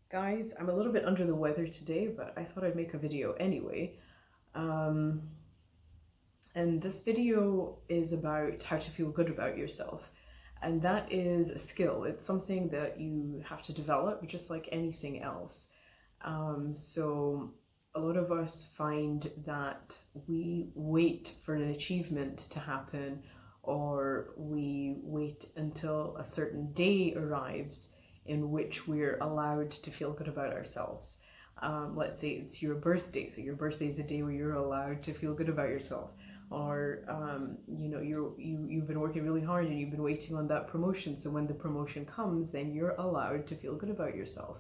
Guys, I'm a little bit under the weather today, but I thought I'd make a video anyway. Um, and this video is about how to feel good about yourself. And that is a skill. It's something that you have to develop, just like anything else. So a lot of us find that we wait for an achievement to happen, or we wait until a certain day arrives in which we're allowed to feel good about ourselves. Let's say it's your birthday, so your birthday is a day where you're allowed to feel good about yourself. Or you've been working really hard and you've been waiting on that promotion, so when the promotion comes, then you're allowed to feel good about yourself.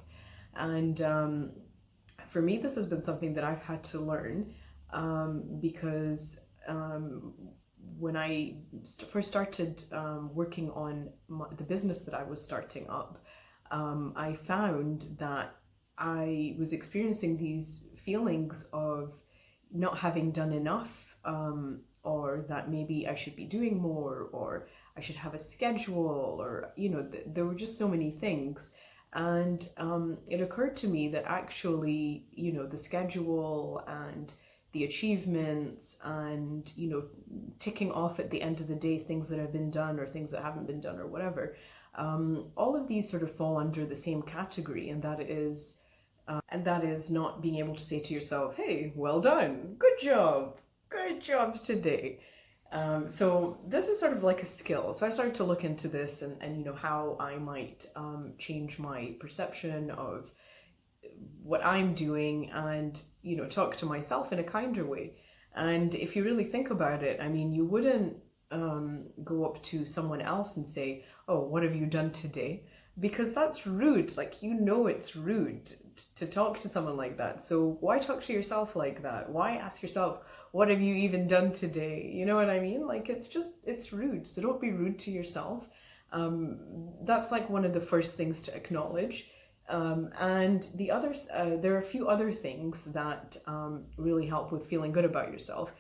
And for me, this has been something that I've had to learn, because when I first started working on the business that I was starting up, I found that I was experiencing these feelings of not having done enough, or that maybe I should be doing more, or I should have a schedule, or there were just so many things. And it occurred to me that actually, the schedule and the achievements and, ticking off at the end of the day things that have been done or things that haven't been done or whatever, all of these sort of fall under the same category, and that is not being able to say to yourself, hey, well done, good job today. So this is sort of like a skill. So I started to look into this and how I might change my perception of what I'm doing, and talk to myself in a kinder way. And if you really think about it, I mean, you wouldn't go up to someone else and say, oh, what have you done today? Because that's rude. Like, it's rude to talk to someone like that. So why talk to yourself like that? Why ask yourself, what have you even done today? You know what I mean? Like, it's rude. So don't be rude to yourself. That's like one of the first things to acknowledge. And the others, there are a few other things that really help with feeling good about yourself,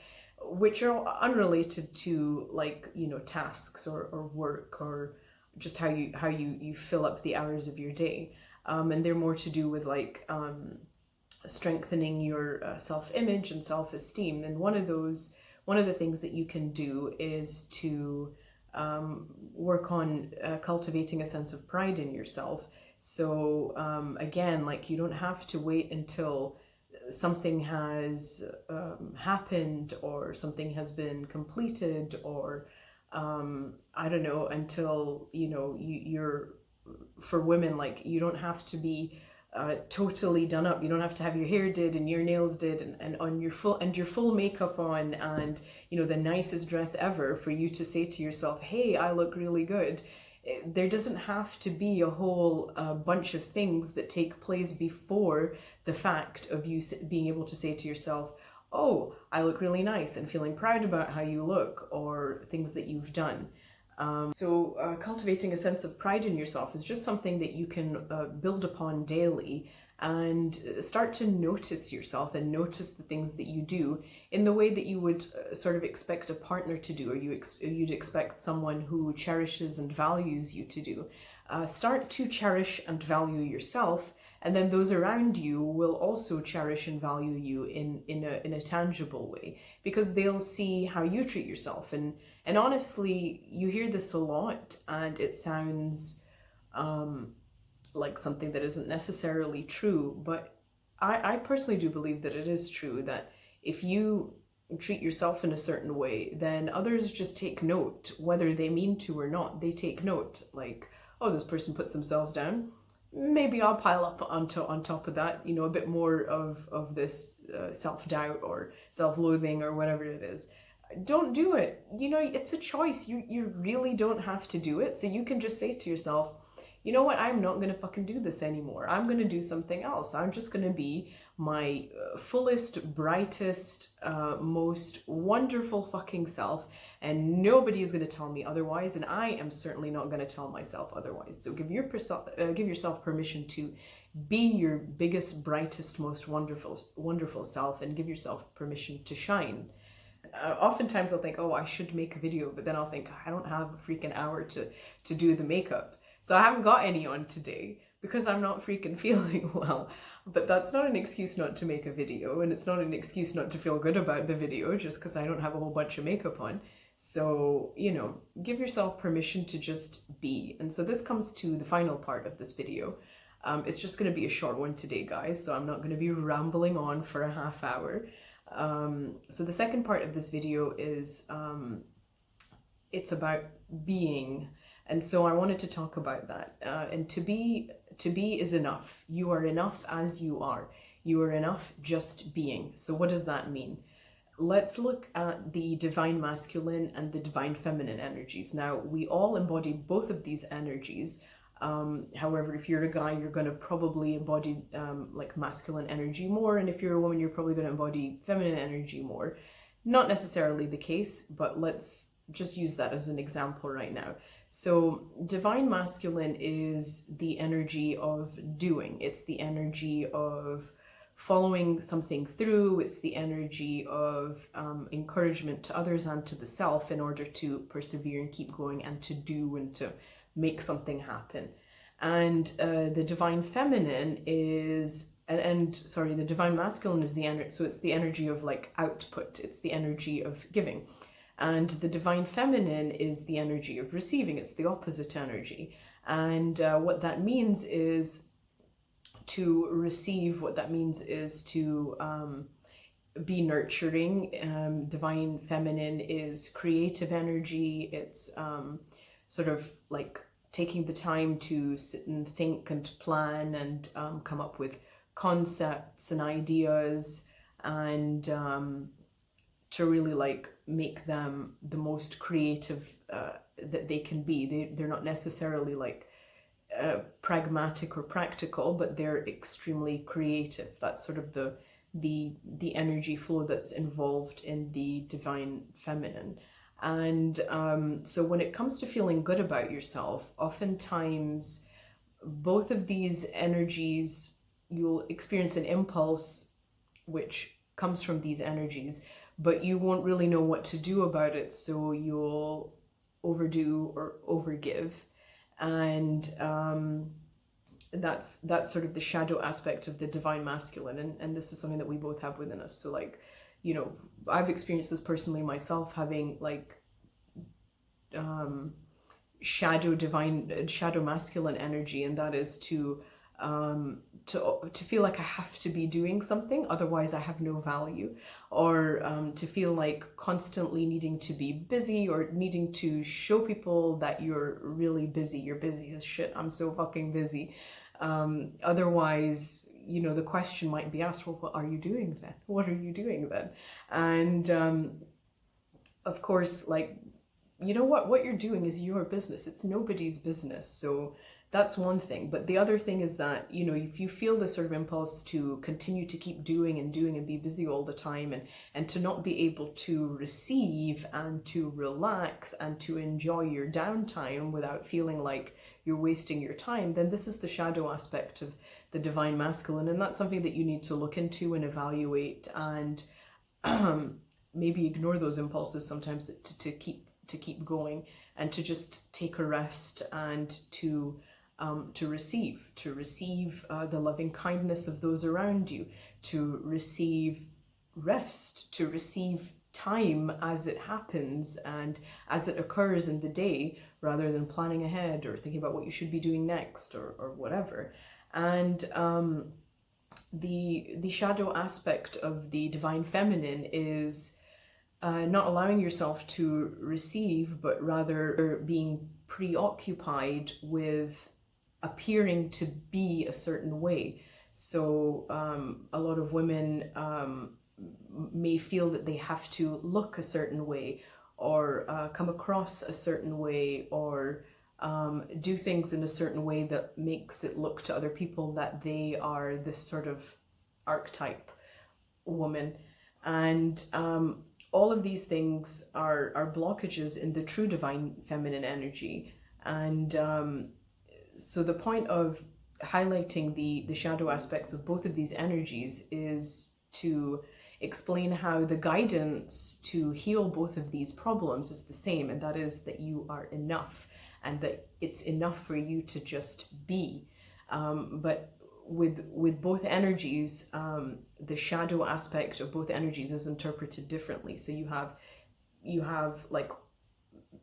which are unrelated to, like, tasks or work, or just how you fill up the hours of your day. And they're more to do with, like, strengthening your self-image and self-esteem. And one of the things that you can do is to work on cultivating a sense of pride in yourself. So again, like, you don't have to wait until something has happened, or something has been completed, or I don't know, until you're, for women, like, you don't have to be totally done up. You don't have to have your hair did and your nails did and on your full makeup on, and the nicest dress ever for you to say to yourself, hey, I look really good. There doesn't have to be a whole bunch of things that take place before the fact of you being able to say to yourself, oh, I look really nice, and feeling proud about how you look or things that you've done. So cultivating a sense of pride in yourself is just something that you can build upon daily, and start to notice yourself and notice the things that you do in the way that you would sort of expect a partner to do, or you'd expect someone who cherishes and values you to do. Start to cherish and value yourself, and then those around you will also cherish and value you in a tangible way, because they'll see how you treat yourself. And honestly, you hear this a lot, and it sounds like something that isn't necessarily true, but I personally do believe that it is true, that if you treat yourself in a certain way, then others just take note, whether they mean to or not. They take note, like, oh, this person puts themselves down, maybe I'll pile up on top of that, a bit more of this self-doubt or self-loathing or whatever it is. Don't do it. It's a choice. You really don't have to do it. So you can just say to yourself, you know what, I'm not going to fucking do this anymore. I'm going to do something else. I'm just going to be my fullest, brightest, most wonderful fucking self, and nobody is going to tell me otherwise, and I am certainly not going to tell myself otherwise. So give yourself permission to be your biggest, brightest, most wonderful self, and give yourself permission to shine. Oftentimes I'll think, oh, I should make a video, but then I'll think, I don't have a freaking hour to do the makeup. So I haven't got any on today, because I'm not freaking feeling well. But that's not an excuse not to make a video, and it's not an excuse not to feel good about the video just because I don't have a whole bunch of makeup on. So, you know, give yourself permission to just be. And so this comes to the final part of this video. It's just going to be a short one today, guys, so I'm not going to be rambling on for a half hour. So the second part of this video is it's about being. And so I wanted to talk about that. And to be is enough. You are enough as you are. You are enough just being. So what does that mean? Let's look at the divine masculine and the divine feminine energies. Now, we all embody both of these energies. However, if you're a guy, you're going to probably embody like masculine energy more. And if you're a woman, you're probably going to embody feminine energy more. Not necessarily the case, but let's just use that as an example right now. So divine masculine is the energy of doing. It's the energy of following something through. It's the energy of encouragement to others and to the self in order to persevere and keep going and to do and to make something happen. And the divine feminine is, the divine masculine is the energy, so it's the energy of like output. It's the energy of giving. And the divine feminine is the energy of receiving. It's the opposite energy. And what that means is to receive. What that means is to be nurturing. Divine feminine is creative energy. It's sort of like taking the time to sit and think and plan and come up with concepts and ideas and to really like make them the most creative that they can be. They're not necessarily like pragmatic or practical, but they're extremely creative. That's sort of the energy flow that's involved in the divine feminine. And so when it comes to feeling good about yourself, oftentimes both of these energies, you'll experience an impulse which comes from these energies, but you won't really know what to do about it, so you'll overdo or overgive. And that's sort of the shadow aspect of the divine masculine, and this is something that we both have within us. So like, you know, I've experienced this personally myself, having like shadow masculine energy, and that is to feel like I have to be doing something, otherwise I have no value, or to feel like constantly needing to be busy or needing to show people that you're really busy. You're busy as shit. I'm so fucking busy. Otherwise, you know, the question might be asked, well, what are you doing then? What are you doing then? And of course, like, you know what you're doing is your business. It's nobody's business. So that's one thing. But the other thing is that, you know, if you feel the sort of impulse to continue to keep doing and be busy all the time, and to not be able to receive and to relax and to enjoy your downtime without feeling like you're wasting your time, then this is the shadow aspect of the divine masculine. And that's something that you need to look into and evaluate, and maybe ignore those impulses sometimes to keep going, and to just take a rest, and to receive the loving kindness of those around you, to receive rest, to receive time as it happens and as it occurs in the day, rather than planning ahead or thinking about what you should be doing next or whatever. And the shadow aspect of the divine feminine is not allowing yourself to receive, but rather being preoccupied with appearing to be a certain way. So a lot of women may feel that they have to look a certain way, or come across a certain way, or do things in a certain way that makes it look to other people that they are this sort of archetype woman. And all of these things are blockages in the true divine feminine energy. And so the point of highlighting the shadow aspects of both of these energies is to explain how the guidance to heal both of these problems is the same, and that is that you are enough, and that it's enough for you to just be. But with both energies, the shadow aspect of both energies is interpreted differently. So you have like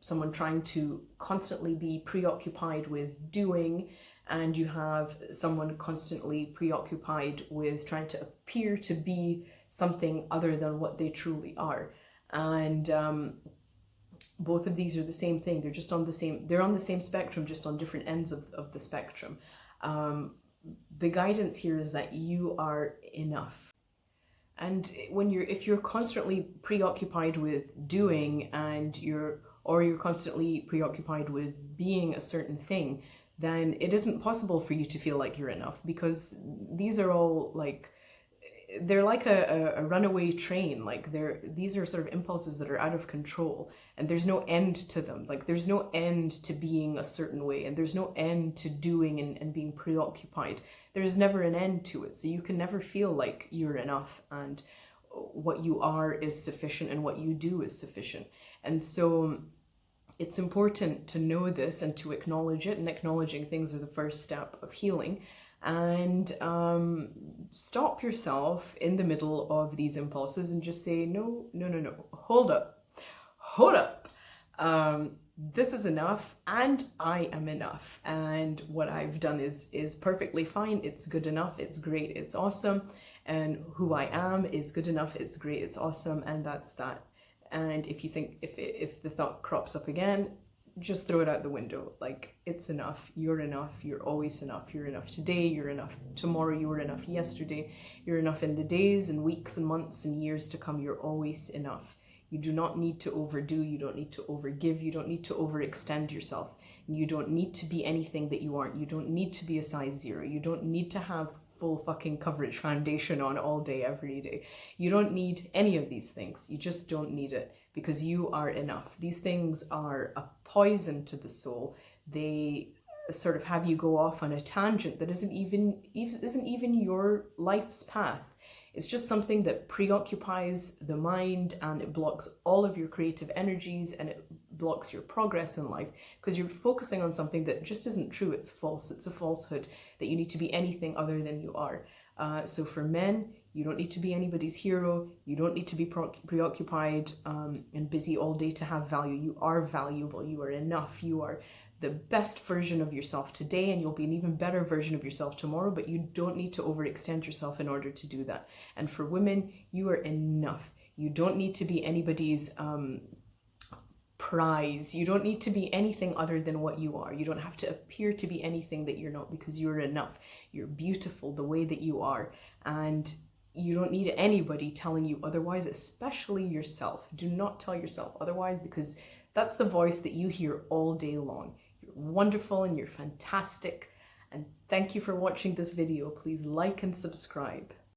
someone trying to constantly be preoccupied with doing, and you have someone constantly preoccupied with trying to appear to be something other than what they truly are. And both of these are the same thing. They're just on the same spectrum, just on different ends of the spectrum. The guidance here is that you are enough. And if you're constantly preoccupied with doing, and you're constantly preoccupied with being a certain thing, then it isn't possible for you to feel like you're enough, because these are all like, they're like a runaway train. Like these are sort of impulses that are out of control, and there's no end to them. Like there's no end to being a certain way, and there's no end to doing and being preoccupied. There's never an end to it. So you can never feel like you're enough, and what you are is sufficient, and what you do is sufficient. And so it's important to know this and to acknowledge it, and acknowledging things are the first step of healing. And stop yourself in the middle of these impulses and just say, no, hold up. This is enough, and I am enough. And what I've done is perfectly fine. It's good enough. It's great. It's awesome. And who I am is good enough. It's great. It's awesome. And that's that. And if you think, if the thought crops up again, just throw it out the window. Like, it's enough. You're enough. You're always enough. You're enough today. You're enough tomorrow. You were enough yesterday. You're enough in the days and weeks and months and years to come. You're always enough. You do not need to overdo. You don't need to overgive. You don't need to overextend yourself. You don't need to be anything that you aren't. You don't need to be a size 0. You don't need to have full fucking coverage foundation on all day, every day. You don't need any of these things. You just don't need it, because you are enough. These things are a poison to the soul. They sort of have you go off on a tangent that isn't even your life's path. It's just something that preoccupies the mind, and it blocks all of your creative energies, and it blocks your progress in life, because you're focusing on something that just isn't true. It's false. It's a falsehood that you need to be anything other than you are. So for men, you don't need to be anybody's hero. You don't need to be preoccupied and busy all day to have value. You are valuable. You are enough. You are the best version of yourself today, and you'll be an even better version of yourself tomorrow, but you don't need to overextend yourself in order to do that. And for women, you are enough. You don't need to be anybody's prize. You don't need to be anything other than what you are. You don't have to appear to be anything that you're not, because you're enough. You're beautiful the way that you are, and you don't need anybody telling you otherwise, especially yourself. Do not tell yourself otherwise, because that's the voice that you hear all day long. You're wonderful and you're fantastic. And thank you for watching this video. Please like and subscribe.